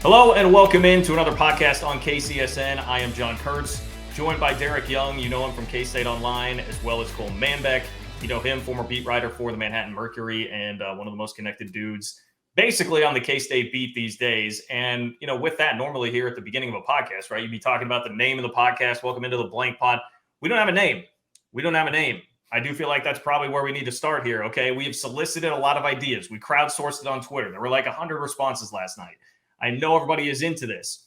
Hello and welcome into another podcast on KCSN. I am John Kurtz, joined by Derek Young. You know him from K-State Online, as well as Cole Manbeck. You know him, former beat writer for the Manhattan Mercury and one of the most connected dudes basically on the K-State beat these days. And, you know, with that, normally here at the beginning of a podcast, right, you'd be talking about the name of the podcast. Welcome into the blank pod. We don't have a name. I do feel like that's probably where we need to start here, okay? We have solicited a lot of ideas. We crowdsourced it on Twitter. There were like 100 responses last night. I know everybody is into this.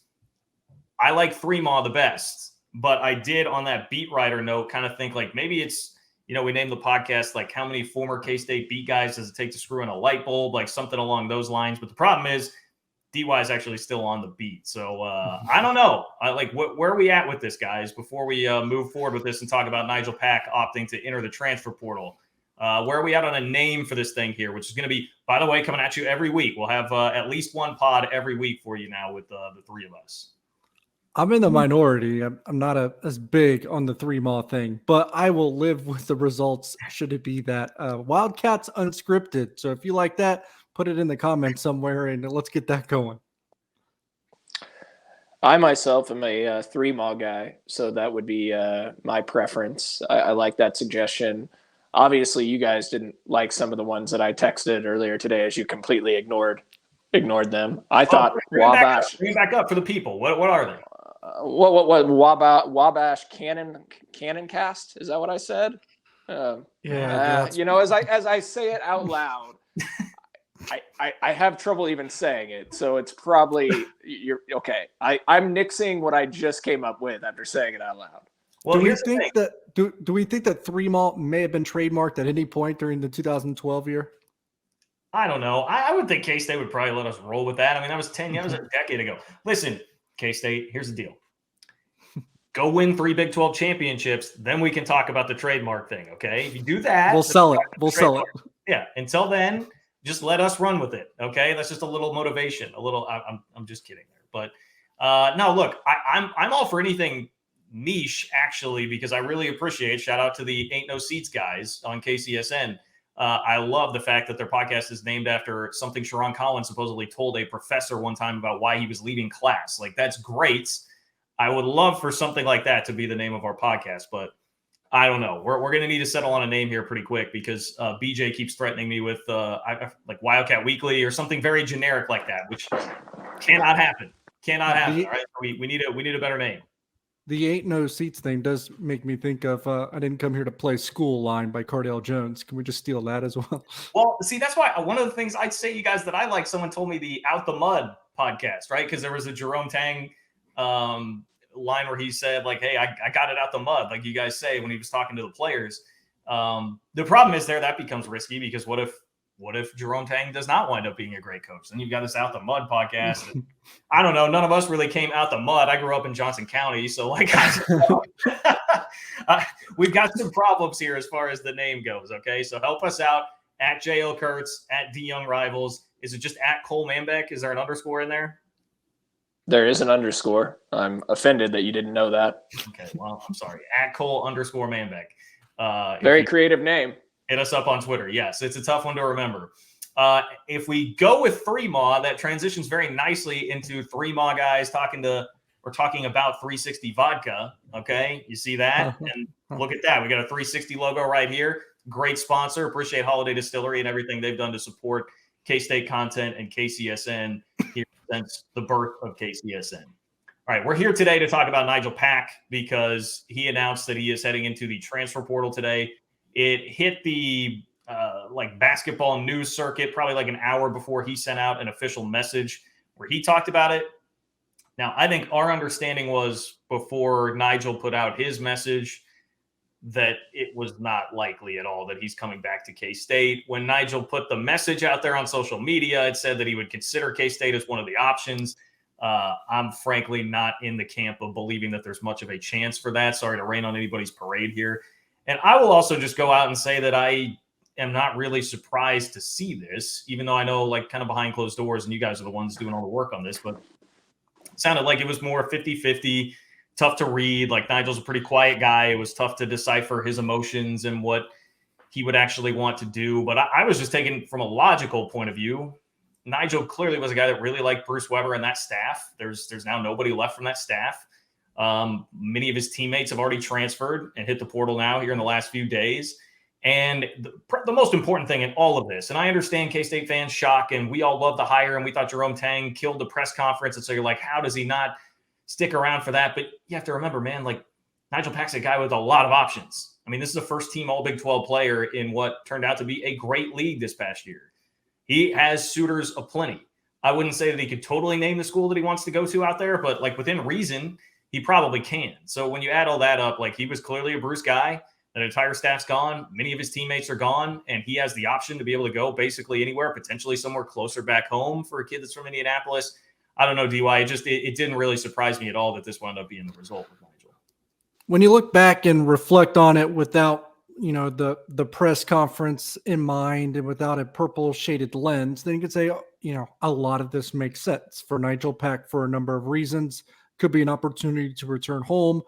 I like Three Maw the best, but I did on that beat writer note kind of think like maybe it's, you know, we named the podcast like how many former K-State beat guys does it take to screw in a light bulb, like something along those lines. But the problem is DY is actually still on the beat. So I don't know. Where are we at with this, guys, before we move forward with this and talk about Nijel Pack opting to enter the transfer portal? Where are we at on a name for this thing here, which is going to be, by the way, coming at you every week. We'll have at least one pod every week for you now with the three of us. I'm in the minority. I'm not as big on the Three Maw thing, but I will live with the results should it be that. Wildcats unscripted. So if you like that, put it in the comments somewhere and let's get that going. I myself am a Three Maw guy, so that would be my preference. I like that suggestion. Obviously, you guys didn't like some of the ones that I texted earlier today, as you completely ignored them. I thought Wabash. Bring it back up for the people. What are they? What Wabash Cannon Cast? Is that what I said? You know, as I say it out loud, I have trouble even saying it. So it's probably you're okay. I'm nixing what I just came up with after saying it out loud. Well, do we think that Three Maw may have been trademarked at any point during the 2012 year? I don't know. I would think K-State would probably let us roll with that. I mean, that was a decade ago. Listen, K-State, here's the deal. Go win 3 Big 12 championships, then we can talk about the trademark thing, okay? If you do that, we'll sell it. Yeah. Until then, just let us run with it, okay? That's just a little motivation. I'm just kidding there. But no, look, I'm all for anything niche, actually, because I really appreciate, shout out to the Ain't No Seats guys on KCSN. I love the fact that their podcast is named after something Sharon Collins supposedly told a professor one time about why he was leaving class. Like, that's great. I would love for something like that to be the name of our podcast, but I don't know. We're going to need to settle on a name here pretty quick because BJ keeps threatening me with like Wildcat Weekly or something very generic like that, which cannot happen. All right? We need a better name. The Ain't No Seats thing does make me think of I Didn't Come Here to Play School line by Cardale Jones. Can we just steal that as well? Well, see, that's why one of the things I'd say, you guys, that I like, someone told me the Out the Mud podcast, right? Because there was a Jerome Tang line where he said, like, hey, I got it out the mud, like you guys say, when he was talking to the players. The problem is that becomes risky because what if Jerome Tang does not wind up being a great coach? Then you've got this Out the Mud podcast. And I don't know. None of us really came out the mud. I grew up in Johnson County. So, like, we've got some problems here as far as the name goes. Okay. So help us out at JL Kurtz, at D Young Rivals. Is it just at Cole Manbeck? Is there an underscore in there? There is an underscore. I'm offended that you didn't know that. Okay. Well, I'm sorry. At Cole _ Manbeck. Very creative name. Hit us up on Twitter. Yes, it's a tough one to remember. If we go with Three Maw, that transitions very nicely into Three Maw guys talking about 360 vodka. Okay, you see that? And look at that. We got a 360 logo right here. Great sponsor. Appreciate Holiday Distillery and everything they've done to support K-State content and KCSN here since the birth of KCSN. All right, we're here today to talk about Nijel Pack because he announced that he is heading into the transfer portal today. It hit the like basketball news circuit probably like an hour before he sent out an official message where he talked about it. Now, I think our understanding was before Nijel put out his message that it was not likely at all that he's coming back to K-State. When Nijel put the message out there on social media, it said that he would consider K-State as one of the options. I'm frankly not in the camp of believing that there's much of a chance for that. Sorry to rain on anybody's parade here. And I will also just go out and say that I am not really surprised to see this, even though I know, like, kind of behind closed doors, and you guys are the ones doing all the work on this, but it sounded like it was more 50-50, tough to read. Like, Nigel's a pretty quiet guy. It was tough to decipher his emotions and what he would actually want to do. But I was just taking from a logical point of view. Nigel clearly was a guy that really liked Bruce Weber and that staff. There's now nobody left from that staff. Many of his teammates have already transferred and hit the portal now here in the last few days. And the most important thing in all of this, and I understand K-State fans shock, and we all love the hire, and we thought Jerome Tang killed the press conference. And so you're like, how does he not stick around for that? But you have to remember, man, like Nigel Pack's a guy with a lot of options. I mean, this is a first-team All-Big 12 player in what turned out to be a great league this past year. He has suitors aplenty. I wouldn't say that he could totally name the school that he wants to go to out there, but like within reason, he probably can. So when you add all that up, like he was clearly a Bruce guy. That entire staff's gone. Many of his teammates are gone, and he has the option to be able to go basically anywhere, potentially somewhere closer back home for a kid that's from Indianapolis. I don't know, DY. It didn't really surprise me at all that this wound up being the result with Nigel. When you look back and reflect on it without, the press conference in mind and without a purple shaded lens, then you could say, a lot of this makes sense for Nigel Pack for a number of reasons. Could be an opportunity to return home.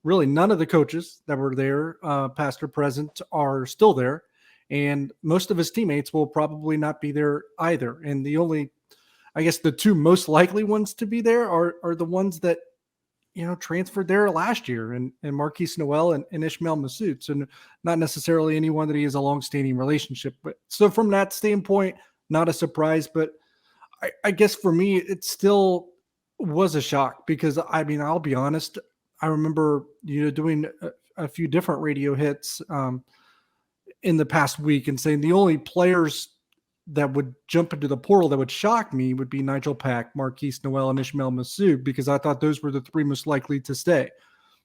Really, none of the coaches that were there, past or present, are still there, and most of his teammates will probably not be there either. And the two most likely ones to be there are the ones that transferred there last year, and Marquise Noel and Ishmael Massoud, and not necessarily anyone that he has a long-standing relationship with. So from that standpoint, not a surprise. But I guess for me, it still was a shock because I'll be honest. I remember, doing a few different radio hits in the past week and saying the only players that would jump into the portal that would shock me would be Nigel Pack, Marquise Noel, and Ishmael Massoud, because I thought those were the three most likely to stay.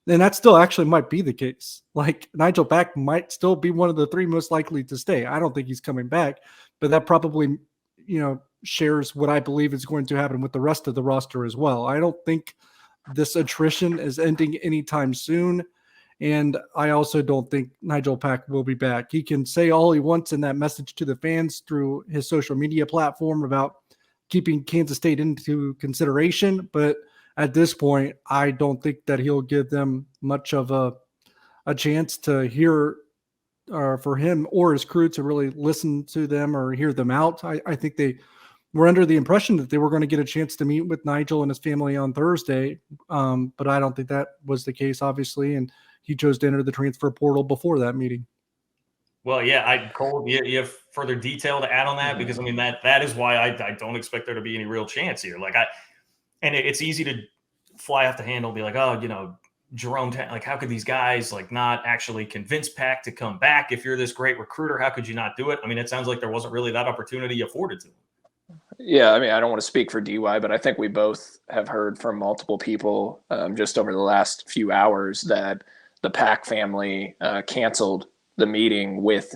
And that still actually might be the case. Like Nigel Pack might still be one of the three most likely to stay. I don't think he's coming back, but that probably, shares what I believe is going to happen with the rest of the roster as well. I don't think this attrition is ending anytime soon. And I also don't think Nigel Pack will be back. He can say all he wants in that message to the fans through his social media platform about keeping Kansas State into consideration. But at this point, I don't think that he'll give them much of a chance to hear for him or his crew to really listen to them or hear them out. I think they were under the impression that they were going to get a chance to meet with Nigel and his family on Thursday. But I don't think that was the case, obviously. And he chose to enter the transfer portal before that meeting. Well, yeah, Cole, you have further detail to add on that? Because that is why I don't expect there to be any real chance here. It's easy to fly off the handle and be like, Jerome, like, how could these guys not actually convince Pack to come back? If you're this great recruiter, how could you not do it? It sounds like there wasn't really that opportunity afforded to him. Yeah, I don't want to speak for DY, but I think we both have heard from multiple people just over the last few hours that the Pack family canceled the meeting with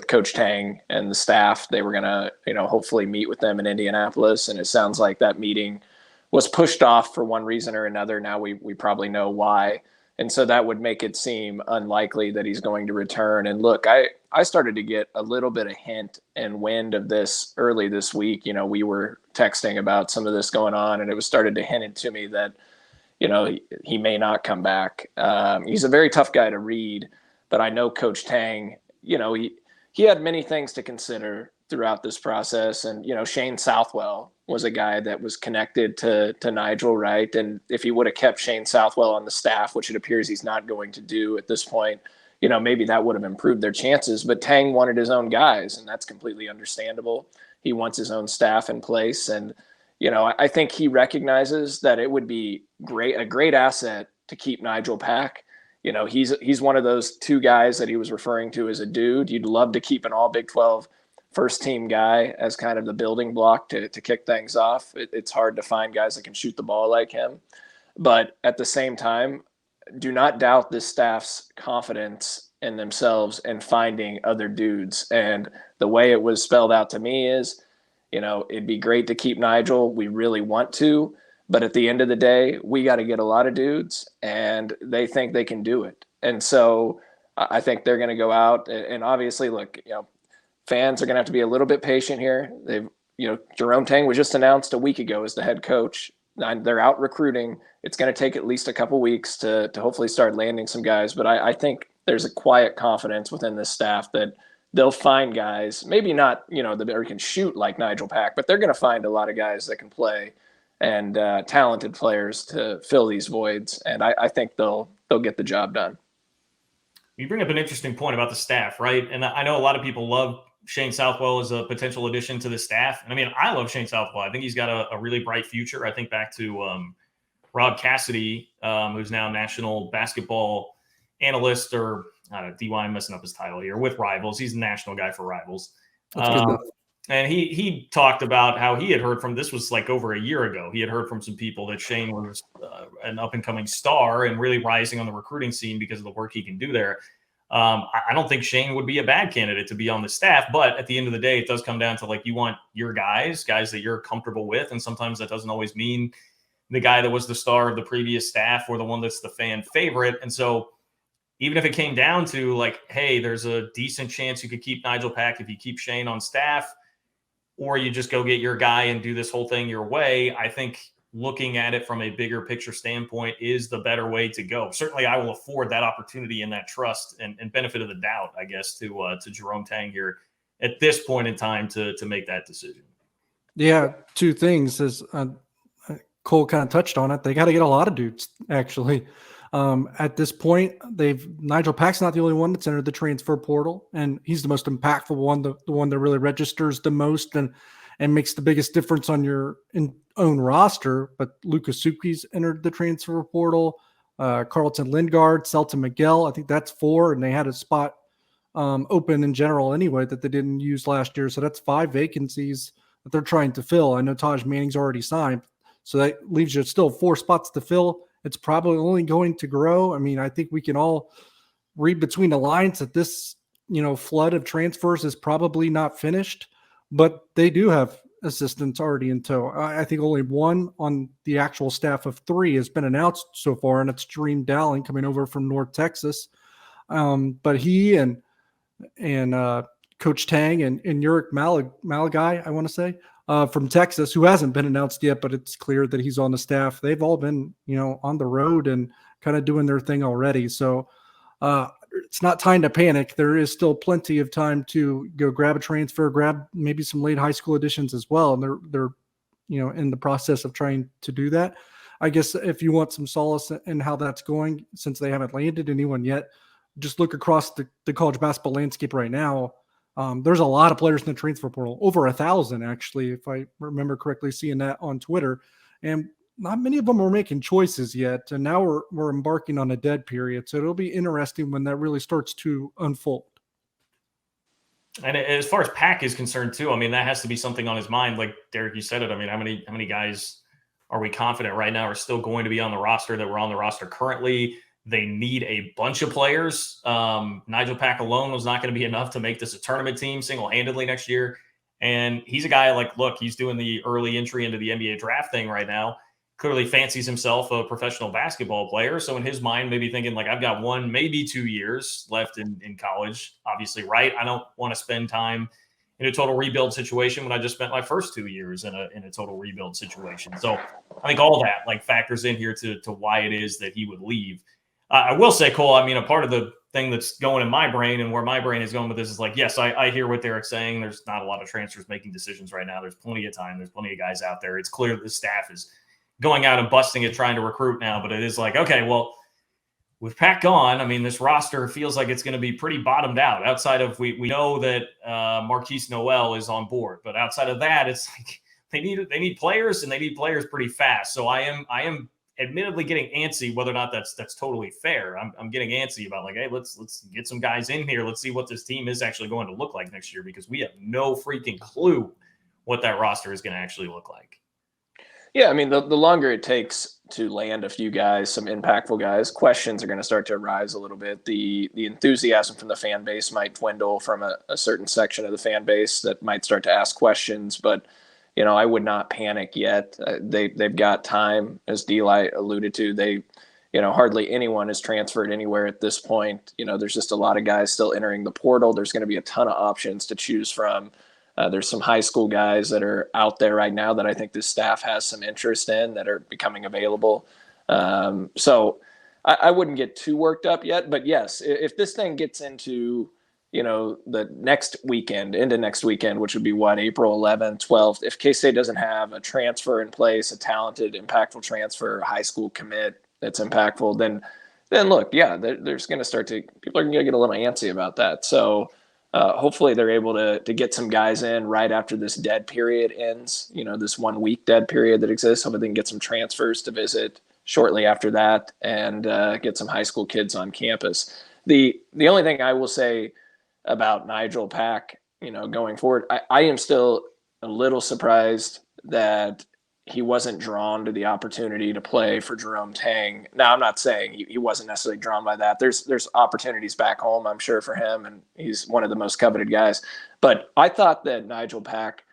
Coach Tang and the staff. They were going to, hopefully meet with them in Indianapolis. And it sounds like that meeting was pushed off for one reason or another. Now we probably know why. And so that would make it seem unlikely that he's going to return. And look, I started to get a little bit of hint and wind of this early this week. We were texting about some of this going on, and it was started to hint to me that, he may not come back. He's a very tough guy to read, but I know Coach Tang, he had many things to consider throughout this process. And, Shane Southwell was a guy that was connected to Nigel, right? And if he would have kept Shane Southwell on the staff, which it appears he's not going to do at this point, maybe that would have improved their chances. But Tang wanted his own guys, and that's completely understandable. He wants his own staff in place. And, I think he recognizes that it would be a great asset to keep Nigel Pack. He's one of those two guys that he was referring to as a dude. You'd love to keep an all Big 12 first team guy as kind of the building block to kick things off. It's hard to find guys that can shoot the ball like him. But at the same time, do not doubt this staff's confidence in themselves and finding other dudes. And the way it was spelled out to me is, it'd be great to keep Nigel. We really want to. But at the end of the day, we got to get a lot of dudes, and they think they can do it. And so I think they're going to go out and obviously, look, fans are going to have to be a little bit patient here. Jerome Tang was just announced a week ago as the head coach. They're out recruiting. It's going to take at least a couple weeks to hopefully start landing some guys. But I think there's a quiet confidence within this staff that they'll find guys, maybe not, that can shoot like Nigel Pack, but they're going to find a lot of guys that can play and talented players to fill these voids. And I think they'll get the job done. You bring up an interesting point about the staff, right? And I know a lot of people love Shane Southwell as a potential addition to the staff. And I mean, I love Shane Southwell. I think he's got a really bright future. I think back to Rob Cassidy, who's now national basketball analyst, or DY, I'm messing up his title here, with Rivals. He's the national guy for Rivals. And he talked about how he had heard from, this was like over a year ago, he had heard from some people that Shane was an up-and-coming star and really rising on the recruiting scene because of the work he can do there. I don't think Shane would be a bad candidate to be on the staff, but at the end of the day, it does come down to, like, you want your guys that you're comfortable with, and sometimes that doesn't always mean the guy that was the star of the previous staff or the one that's the fan favorite. And so even if it came down to, like, hey, there's a decent chance you could keep Nigel Pack if you keep Shane on staff, or you just go get your guy and do this whole thing your way, I think looking at it from a bigger picture standpoint is the better way to go. Certainly, I will afford that opportunity and that trust and benefit of the doubt, I guess, to Jerome Tang here at this point in time to make that decision. Yeah, two things. As Cole kind of touched on it, they got to get a lot of dudes, actually. At this point, Nigel Pack's not the only one that's entered the transfer portal, and he's the most impactful one, the one that really registers the most and makes the biggest difference on your own roster. But Lucas Suki's entered the transfer portal. Carlton Lindgard, Selton Miguel, I think that's 4, and they had a spot open in general anyway that they didn't use last year. So that's 5 vacancies that they're trying to fill. I know Taj Manning's already signed, so that leaves you still 4 spots to fill. It's probably only going to grow. I mean, I think we can all read between the lines that this, flood of transfers is probably not finished, but they do have assistants already in tow. I think only one on the actual staff of 3 has been announced so far, and it's Dream Dowling coming over from North Texas. But he and Coach Tang and Yurik Malagai, I want to say, from Texas, who hasn't been announced yet, but it's clear that he's on the staff. They've all been, on the road and kind of doing their thing already. So it's not time to panic. There is still plenty of time to go grab a transfer, grab maybe some late high school additions as well. And they're in the process of trying to do that. I guess if you want some solace in how that's going, since they haven't landed anyone yet, just look across the college basketball landscape right now. There's a lot of players in the transfer portal, over 1,000 actually, if I remember correctly, seeing that on Twitter, and not many of them are making choices yet. And now we're embarking on a dead period, so it'll be interesting when that really starts to unfold. And as far as Pack is concerned too, I mean, that has to be something on his mind. Like Derek, you said it. I mean, how many guys are we confident right now are still going to be on the roster that were on the roster currently? They need a bunch of players. Nigel Pack alone was not going to be enough to make this a tournament team single-handedly next year. And he's a guy like, look, he's doing the early entry into the NBA draft thing right now. Clearly fancies himself a professional basketball player. So in his mind, maybe thinking like, I've got 1, maybe 2 years left in college. Obviously, right? I don't want to spend time in a total rebuild situation when I just spent my first 2 years in a total rebuild situation. So I think all that like factors in here to why it is that he would leave. I will say, Cole, I mean, a part of the thing that's going in my brain and where my brain is going with this is like, yes, I hear what Derek's saying. There's not a lot of transfers making decisions right now. There's plenty of time. There's plenty of guys out there. It's clear that the staff is going out and busting it, trying to recruit now. But it is like, okay, well, with Pack gone, I mean, this roster feels like it's going to be pretty bottomed out. Outside of we know that Marquise Noel is on board. But outside of that, it's like they need players, and they need players pretty fast. So I am admittedly getting antsy, whether or not that's totally fair. I'm getting antsy about like, hey, let's get some guys in here. Let's see what this team is actually going to look like next year, because we have no freaking clue what that roster is going to actually look like. Yeah, I mean, the longer it takes to land a few guys, some impactful guys, questions are going to start to arise a little bit. The enthusiasm from the fan base might dwindle from a certain section of the fan base that might start to ask questions, but I would not panic yet. They've got time, as Deli alluded to. Hardly anyone is transferred anywhere at this point. There's just a lot of guys still entering the portal. There's going to be a ton of options to choose from. There's some high school guys that are out there right now that I think this staff has some interest in that are becoming available. So I wouldn't get too worked up yet. But yes, if this thing gets into the next weekend into next weekend, which would be what, April 11th, 12th, if K-State doesn't have a transfer in place, a talented, impactful transfer, a high school commit that's impactful, then look, yeah, there's going to people are going to get a little antsy about that. So hopefully they're able to get some guys in right after this dead period ends, this 1 week dead period that exists. Hopefully they can get some transfers to visit shortly after that and get some high school kids on campus. The only thing I will say about Nigel Pack, going forward, I am still a little surprised that he wasn't drawn to the opportunity to play for Jerome Tang. Now, I'm not saying he wasn't necessarily drawn by that. There's opportunities back home, I'm sure, for him, and he's one of the most coveted guys. But I thought that Nigel Pack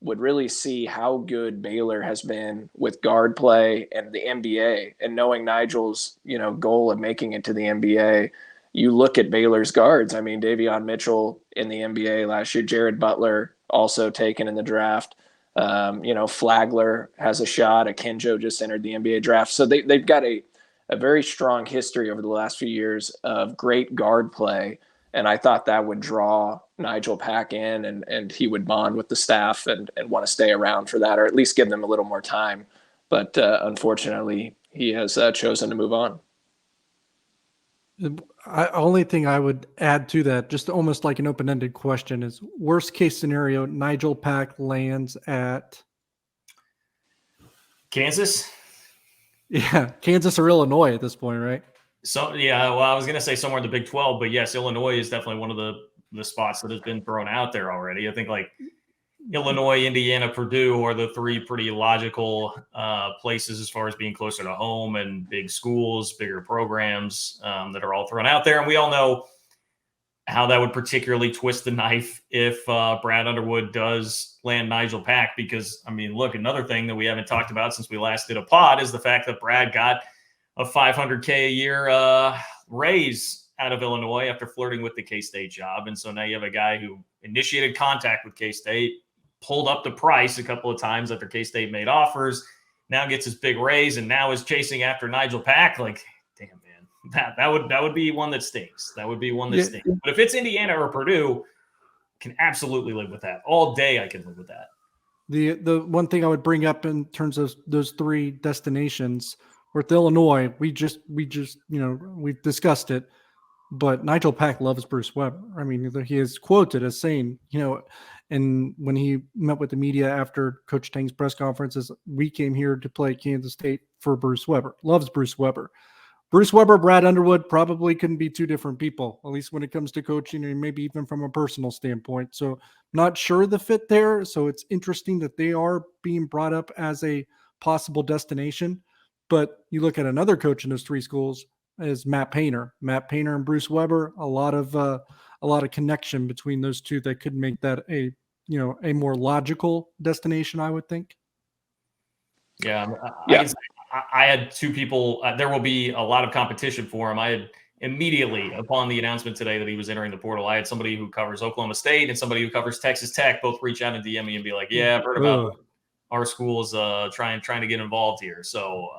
would really see how good Baylor has been with guard play and the NBA, and knowing Nigel's, goal of making it to the NBA. You look at Baylor's guards. I mean, Davion Mitchell in the NBA last year, Jared Butler also taken in the draft. Flagler has a shot. Akinjo just entered the NBA draft. So they've got a very strong history over the last few years of great guard play. And I thought that would draw Nigel Pack in and he would bond with the staff and want to stay around for that, or at least give them a little more time. But unfortunately, he has chosen to move on. Only thing I would add to that, just almost like an open-ended question, is worst case scenario, Nigel Pack lands at Kansas. Yeah, Kansas or Illinois at this point, right? So yeah, well, I was going to say somewhere in the Big 12, but yes, Illinois is definitely one of the spots that has been thrown out there already. I think like Illinois, Indiana, Purdue are the three pretty logical places as far as being closer to home and big schools, bigger programs that are all thrown out there. And we all know how that would particularly twist the knife if Brad Underwood does land Nigel Pack. Because, I mean, look, another thing that we haven't talked about since we last did a pod is the fact that Brad got a $500K a year raise out of Illinois after flirting with the K-State job. And so now you have a guy who initiated contact with K-State, pulled up the price a couple of times after K-State made offers, now gets his big raise, and now is chasing after Nigel Pack. Like, damn, man, that would be one that stings. That would be one that stings. But if it's Indiana or Purdue, can absolutely live with that. All day I can live with that. The one thing I would bring up in terms of those three destinations, with Illinois, we've discussed it, but Nigel Pack loves Bruce Weber. I mean, he is quoted as saying, and when he met with the media after Coach Tang's press conferences, we came here to play Kansas State for Bruce Weber. Loves Bruce Weber. Bruce Weber, Brad Underwood probably couldn't be two different people, at least when it comes to coaching and maybe even from a personal standpoint. So not sure the fit there. So it's interesting that they are being brought up as a possible destination. But you look at another coach in those three schools is Matt Painter. Matt Painter and Bruce Weber, a lot of connection between those two that could make that a more logical destination, I would think. Yeah. I had two people. There will be a lot of competition for him. I had immediately, upon the announcement today that he was entering the portal, I had somebody who covers Oklahoma State and somebody who covers Texas Tech both reach out and DM me and be like, yeah, I've heard about our schools trying to get involved here. So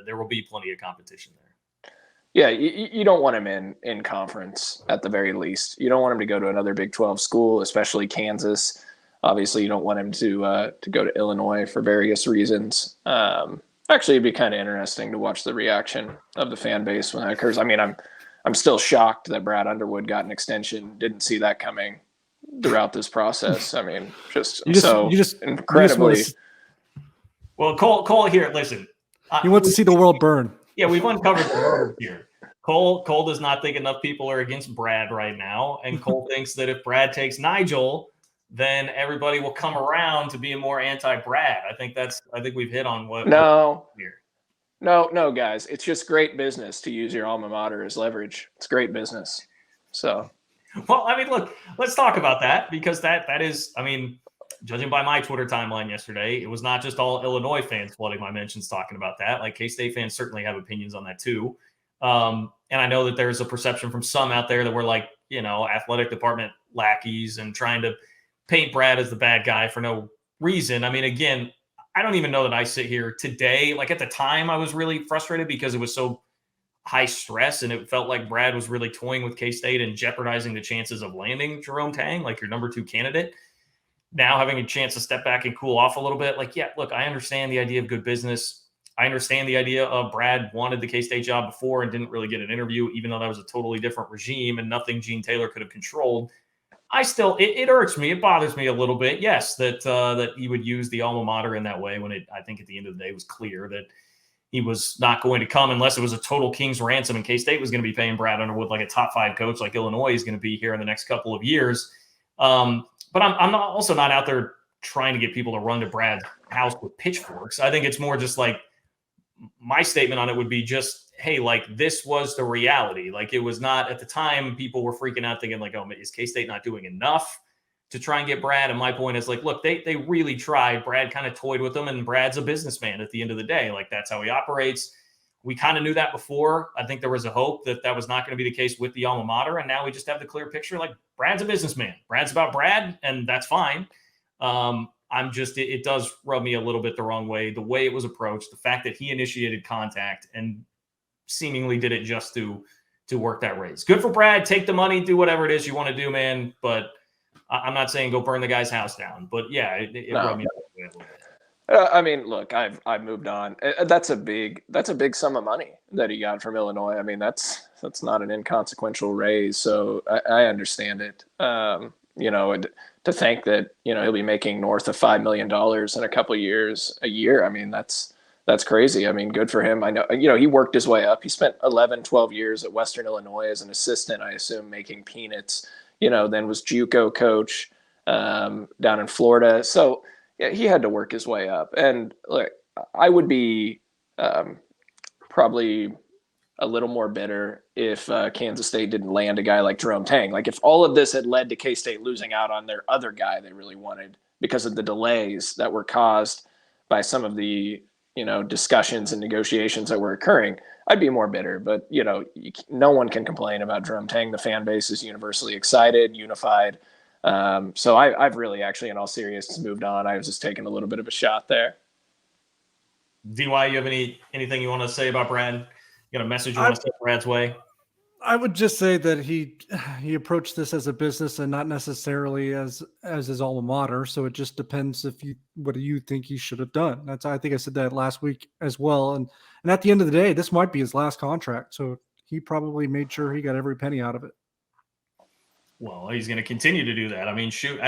there will be plenty of competition there. Yeah, you don't want him in conference at the very least. You don't want him to go to another Big 12 school, especially Kansas. Obviously, you don't want him to go to Illinois for various reasons. Actually, it'd be kind of interesting to watch the reaction of the fan base when that occurs. I mean, I'm still shocked that Brad Underwood got an extension. Didn't see that coming throughout this process. I mean, incredibly. Well, Cole here, listen. He wants to see the world burn. Yeah, we've uncovered the world here. Cole does not think enough people are against Brad right now, and Cole thinks that if Brad takes Nigel, then everybody will come around to being more anti-Brad. I think we've hit on what. No, guys, it's just great business to use your alma mater as leverage. It's great business. So, well, I mean, look, let's talk about that, because that is, I mean, judging by my Twitter timeline yesterday, it was not just all Illinois fans flooding my mentions talking about that. Like, K-State fans certainly have opinions on that too. And I know that there's a perception from some out there that we're like, athletic department lackeys and trying to paint Brad as the bad guy for no reason. I mean, again, I don't even know that I sit here today. Like, at the time, I was really frustrated because it was so high stress, and it felt like Brad was really toying with K-State and jeopardizing the chances of landing Jerome Tang, like your number 2 candidate. Now having a chance to step back and cool off a little bit, like, yeah, look, I understand the idea of good business. I understand the idea of Brad wanted the K-State job before and didn't really get an interview, even though that was a totally different regime and nothing Gene Taylor could have controlled. I still, it irks me. It bothers me a little bit. Yes, that he would use the alma mater in that way when I think at the end of the day, it was clear that he was not going to come unless it was a total king's ransom and K-State was going to be paying Brad Underwood like a top 5 coach like Illinois is going to be here in the next couple of years. But I'm also not out there trying to get people to run to Brad's house with pitchforks. I think it's more just like my statement on it would be just, hey, like this was the reality. Like it was not at the time people were freaking out thinking like, oh, is K-State not doing enough to try and get Brad? And my point is like, look, they really tried. Brad kind of toyed with them, and Brad's a businessman at the end of the day. Like that's how he operates. We kind of knew that before. I think there was a hope that that was not going to be the case with the alma mater. And now we just have the clear picture. Like Brad's a businessman. Brad's about Brad, and that's fine. It does rub me a little bit the wrong way. The way it was approached, the fact that he initiated contact and seemingly did it just to work that raise. Good for Brad. Take the money, do whatever it is you want to do, man. But I'm not saying go burn the guy's house down. But yeah, it rubbed me a little bit. I mean, look, I've moved on. That's a big sum of money that he got from Illinois. I mean, that's not an inconsequential raise. So I understand it. To think that, he'll be making north of $5 million in a couple of years a year. I mean, that's crazy. I mean, good for him. I know, he worked his way up. He spent 11, 12 years at Western Illinois as an assistant, I assume, making peanuts, then was JUCO coach down in Florida. So yeah, he had to work his way up. And look, I would be probably a little more bitter if Kansas State didn't land a guy like Jerome Tang. Like if all of this had led to K-State losing out on their other guy they really wanted because of the delays that were caused by some of the, discussions and negotiations that were occurring, I'd be more bitter. But, no one can complain about Jerome Tang. The fan base is universally excited, unified. So I've really actually, in all seriousness, moved on. I was just taking a little bit of a shot there. DY, you have anything you want to say about Brad? You got a message you want to send Brad's way? I would just say that he approached this as a business and not necessarily as his alma mater. So it just depends what do you think he should have done. I think I said that last week as well. And at the end of the day, this might be his last contract. So he probably made sure he got every penny out of it. Well, he's going to continue to do that. I mean, shoot,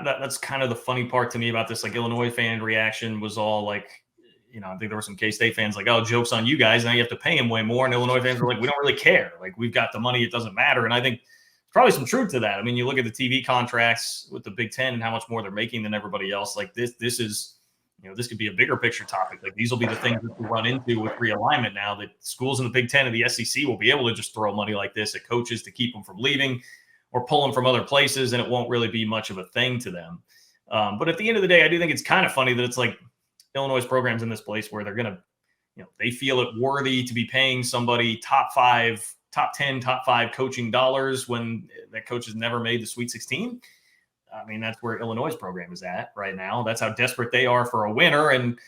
that's kind of the funny part to me about this. Like Illinois fan reaction was all like, I think there were some K-State fans like, oh, joke's on you guys. Now you have to pay him way more. And Illinois fans were like, we don't really care. Like we've got the money. It doesn't matter. And I think there's probably some truth to that. I mean, you look at the TV contracts with the Big Ten and how much more they're making than everybody else. Like this is, this could be a bigger picture topic. Like these will be the things that we run into with realignment now that schools in the Big Ten and the SEC will be able to just throw money like this at coaches to keep them from leaving or pull them from other places. And it won't really be much of a thing to them. But at the end of the day, I do think it's kind of funny that it's like, Illinois program's in this place where they're going to, they feel it worthy to be paying somebody top 10, top 5 coaching dollars when that coach has never made the Sweet 16. I mean, that's where Illinois' program is at right now. That's how desperate they are for a winner. And it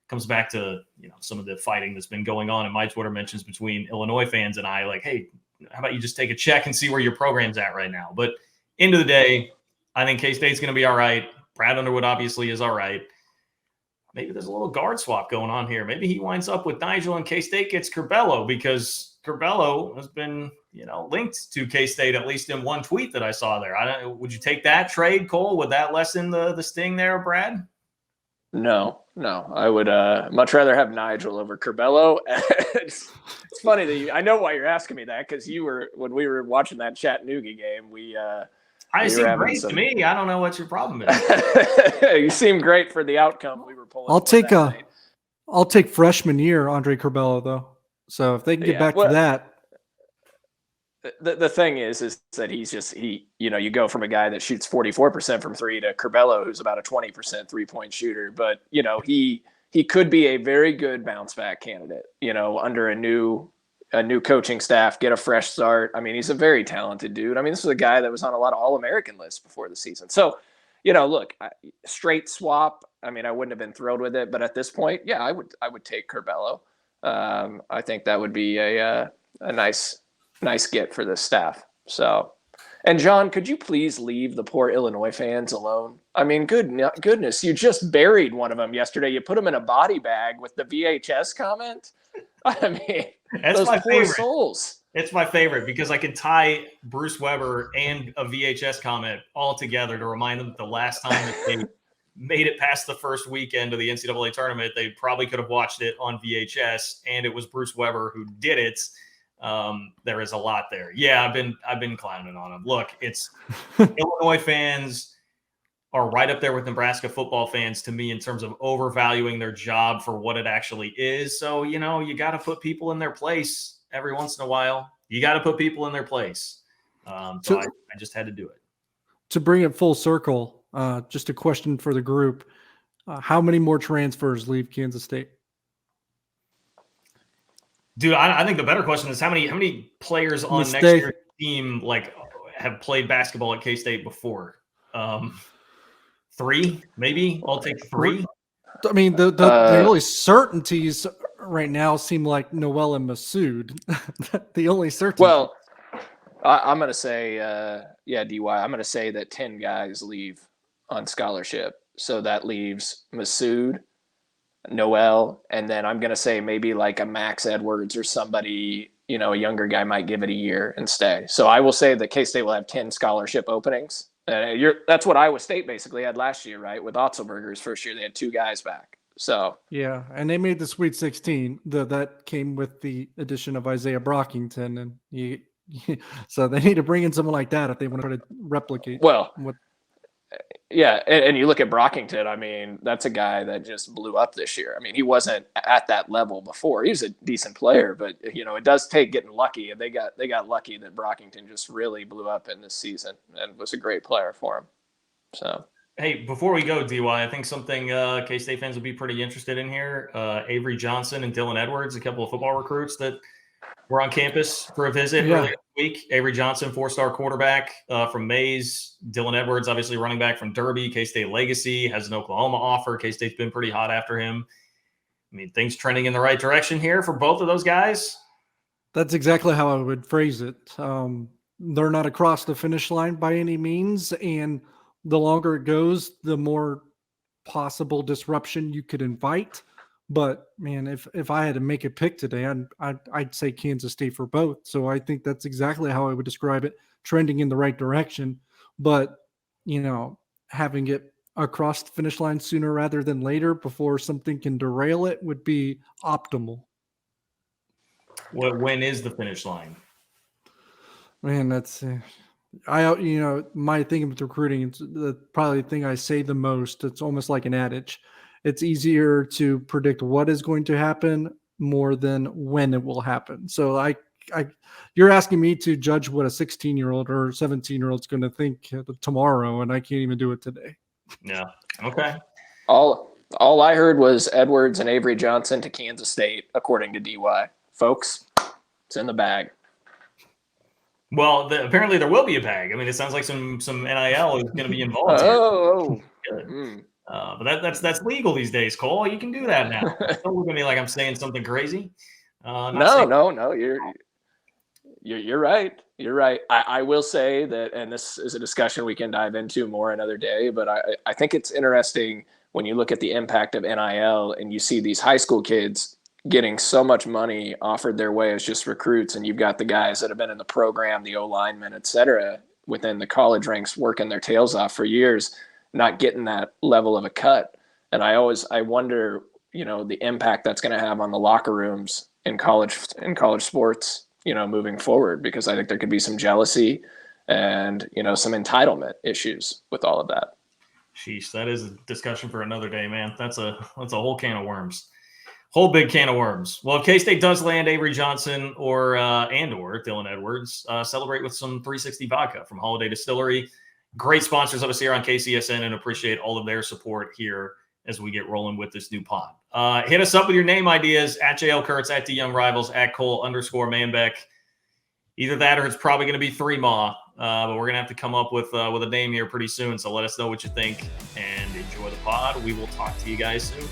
comes back to, some of the fighting that's been going on in my Twitter mentions between Illinois fans and I, like, hey, how about you just take a check and see where your program's at right now? But end of the day, I think K-State's going to be all right. Brad Underwood obviously is all right. Maybe there's a little guard swap going on here. Maybe he winds up with Nigel and K-State gets Curbelo because Curbelo has been, linked to K-State, at least in one tweet that I saw there. Would you take that trade, Cole? Would that lessen the sting there, Brad? No. I would much rather have Nigel over Curbelo. It's funny that I know why you're asking me that because when we were watching that Chattanooga game, I seem great to me. I don't know what your problem is. You seem great for the outcome we were pulling. I'll take freshman year Andre Curbelo though. So if they can get back to that. The thing is that you go from a guy that shoots 44% from 3 to Curbelo, who's about a 20% 3-point shooter. But, he could be a very good bounce back candidate, under a new coaching staff, get a fresh start. I mean, he's a very talented dude. I mean, this was a guy that was on a lot of All-American lists before the season. So, look, straight swap. I mean, I wouldn't have been thrilled with it, but at this point, yeah, I would take Curbelo. I think that would be a nice get for this staff. So, and John, could you please leave the poor Illinois fans alone? I mean, goodness, you just buried one of them yesterday. You put them in a body bag with the VHS comment. I mean, that's those my poor favorite. Souls. It's my favorite because I can tie Bruce Weber and a VHS comment all together to remind them that the last time that they made it past the first weekend of the NCAA tournament, they probably could have watched it on VHS, and it was Bruce Weber who did it. There is a lot there. Yeah, I've been clowning on him. Look, it's Illinois fans are right up there with Nebraska football fans to me in terms of overvaluing their job for what it actually is. So, you got to put people in their place every once in a while. You got to put people in their place. So I just had to do it. To bring it full circle, just a question for the group. How many more transfers leave Kansas State? Dude, I think the better question is how many players on next year's team have played basketball at K-State before? 3, maybe. I'll take 3. I mean, the only certainties right now seem like Noel and Masood. The only certainty. Well, I'm going to say, DY, I'm going to say that 10 guys leave on scholarship. So that leaves Masood, Noel, and then I'm going to say maybe like a Max Edwards or somebody, a younger guy might give it a year and stay. So I will say that K-State will have 10 scholarship openings. That's what Iowa State basically had last year, right? With Otzelberger's first year, they had 2 guys back. So yeah, and they made the Sweet 16. That came with the addition of Isaiah Brockington, and so they need to bring in someone like that if they want to try to replicate. Well, yeah, and you look at Brockington. I mean, that's a guy that just blew up this year. I mean, he wasn't at that level before. He was a decent player, but it does take getting lucky, and they got lucky that Brockington just really blew up in this season and was a great player for him. So. Hey, before we go, DY, I think something K-State fans would be pretty interested in here. Avery Johnson and Dylan Edwards, a couple of football recruits that were on campus for a visit earlier this week. Avery Johnson, 4-star quarterback from Mays. Dylan Edwards, obviously running back from Derby. K-State legacy, has an Oklahoma offer. K-State's been pretty hot after him. I mean, things trending in the right direction here for both of those guys. That's exactly how I would phrase it. They're not across the finish line by any means, and the longer it goes, the more possible disruption you could invite. But man, if I had to make a pick today, I'd say Kansas State for both. So I think that's exactly how I would describe it, trending in the right direction. But having it across the finish line sooner rather than later before something can derail it would be optimal. When is the finish line? Man, that's my thing with recruiting, it's probably the thing I say the most. It's almost like an adage. It's easier to predict what is going to happen more than when it will happen. So you're asking me to judge what a 16-year-old or 17-year-old is going to think tomorrow, and I can't even do it today. Yeah. Okay. All I heard was Edwards and Avery Johnson to Kansas State, according to DY. Folks, it's in the bag. Well, apparently there will be a bag. I mean, it sounds like some NIL is going to be involved. But that's legal these days, Cole. You can do that now. Don't look at me like I'm saying something crazy. No. You're right. You're right. I will say that, and this is a discussion we can dive into more another day, but I think it's interesting when you look at the impact of NIL and you see these high school kids getting so much money offered their way as just recruits, and you've got the guys that have been in the program, the O-linemen, et cetera, within the college ranks working their tails off for years, not getting that level of a cut. And I wonder, the impact that's going to have on the locker rooms in college sports, moving forward, because I think there could be some jealousy and, some entitlement issues with all of that. Sheesh, that is a discussion for another day, man. That's a whole can of worms. Whole big can of worms. Well, if K-State does land Avery Johnson or Dylan Edwards, celebrate with some 360 vodka from Holiday Distillery. Great sponsors of us here on KCSN, and appreciate all of their support here as we get rolling with this new pod. Hit us up with your name ideas at JL Kurtz, at DYoungRivals, at Cole_Manbeck. Either that or it's probably going to be 3MA, but we're going to have to come up with a name here pretty soon. So let us know what you think and enjoy the pod. We will talk to you guys soon.